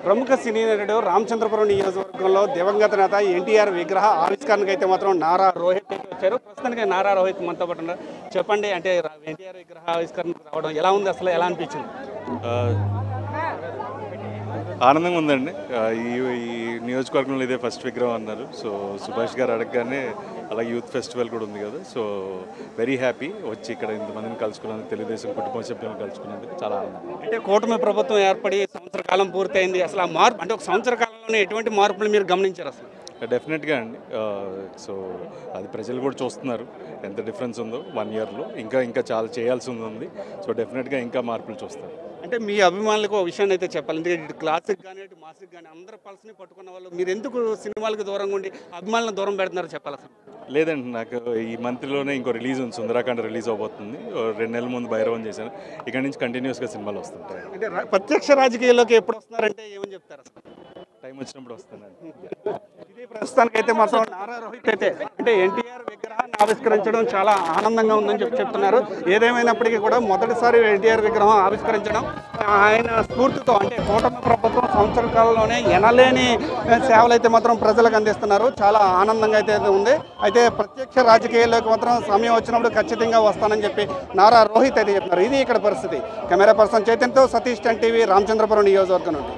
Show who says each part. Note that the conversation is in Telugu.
Speaker 1: ప్రముఖ సినీ నటుడు రామచంద్రపురం నియోజకవర్గంలో దివంగత నేత ఎన్టీఆర్ విగ్రహ ఆవిష్కరణకు అయితే మాత్రం నారా రోహిత్ అయితే వచ్చారు. ప్రస్తుతానికి నారా రోహిత్ మనతో పాటు ఉన్నారు. చెప్పండి, అంటే ఎన్టీఆర్ విగ్రహ ఆవిష్కరణకు రావడం ఎలా ఉంది, అసలు ఎలా అనిపించింది?
Speaker 2: ఆనందంగా ఉందండి. ఈ ఈ నియోజకవర్గంలో ఇదే ఫస్ట్ విగ్రహం అన్నారు. సో సుభాష్ గారు అడగగానే అలా యూత్ ఫెస్టివల్ కూడా ఉంది కదా, సో వెరీ హ్యాపీ వచ్చి ఇక్కడ ఇంతమందిని కలుసుకున్నందుకు, తెలుగుదేశం కుటుంబ సభ్యులను కలుసుకున్నందుకు చాలా ఆనందం.
Speaker 1: అంటే కూటమి ప్రభుత్వం ఏర్పడి సంవత్సర కాలం పూర్తయింది. అసలు ఆ మార్పు అంటే ఒక సంవత్సర కాలంలోనే ఎటువంటి మార్పులు మీరు గమనించారు అసలు?
Speaker 2: డెఫినెట్గా అండి. సో అది ప్రజలు కూడా చూస్తున్నారు ఎంత డిఫరెన్స్ ఉందో 1 ఇయర్లో. ఇంకా చాలా చేయాల్సి ఉంది. సో డెఫినెట్గా ఇంకా మార్పులు చూస్తారు.
Speaker 1: అంటే మీ అభిమానులకు ఒక విషయాన్ని అయితే చెప్పాలి, ఎందుకంటే ఇటు క్లాసిక్ కానీ ఇటు మాసిక్ కానీ అందరు పల్స్ని పట్టుకున్న వాళ్ళు మీరు ఎందుకు సినిమాలకు దూరంగా ఉండి అభిమానులను దూరం పెడుతున్నారో చెప్పాలి అసలు?
Speaker 2: లేదండి, నాకు ఈ మంత్లోనే ఇంకో రిలీజ్ ఉంది, సుందరాకాండ రిలీజ్ అవబోతుంది. 2 నెలల ముందు భైరవం చేశాను. ఇక్కడ నుంచి కంటిన్యూస్గా సినిమాలు వస్తుంటాయి.
Speaker 1: అంటే ప్రత్యక్ష రాజకీయాల్లోకి ఎప్పుడు వస్తున్నారంటే ఏమని చెప్తారు అసలు?
Speaker 2: టైం వచ్చినప్పుడు వస్తానండి.
Speaker 1: ఇది ప్రస్తుతానికి అయితే మాత్రం నారా రోహిత్ అయితే అంటే ఎన్టీఆర్ విగ్రహాన్ని ఆవిష్కరించడం చాలా ఆనందంగా ఉందని చెప్తున్నారు. ఏదేమైనప్పటికీ కూడా మొదటిసారి ఎన్టీఆర్ విగ్రహం ఆవిష్కరించడం ఆయన స్ఫూర్తితో, అంటే కూటమి ప్రభుత్వం సంవత్సర కాలంలోనే ఎనలేని సేవలు అయితే మాత్రం ప్రజలకు అందిస్తున్నారు. చాలా ఆనందంగా అయితే ఉంది. అయితే ప్రత్యక్ష రాజకీయాల్లోకి మాత్రం సమయం వచ్చినప్పుడు ఖచ్చితంగా వస్తానని చెప్పి నారా రోహిత్ అయితే చెప్తున్నారు. ఇది ఇక్కడ పరిస్థితి. కెమెరా పర్సన్ చైతన్యతో సతీష్ 10 టీవీ రామచంద్రపురం నియోజకవర్గం నుండి.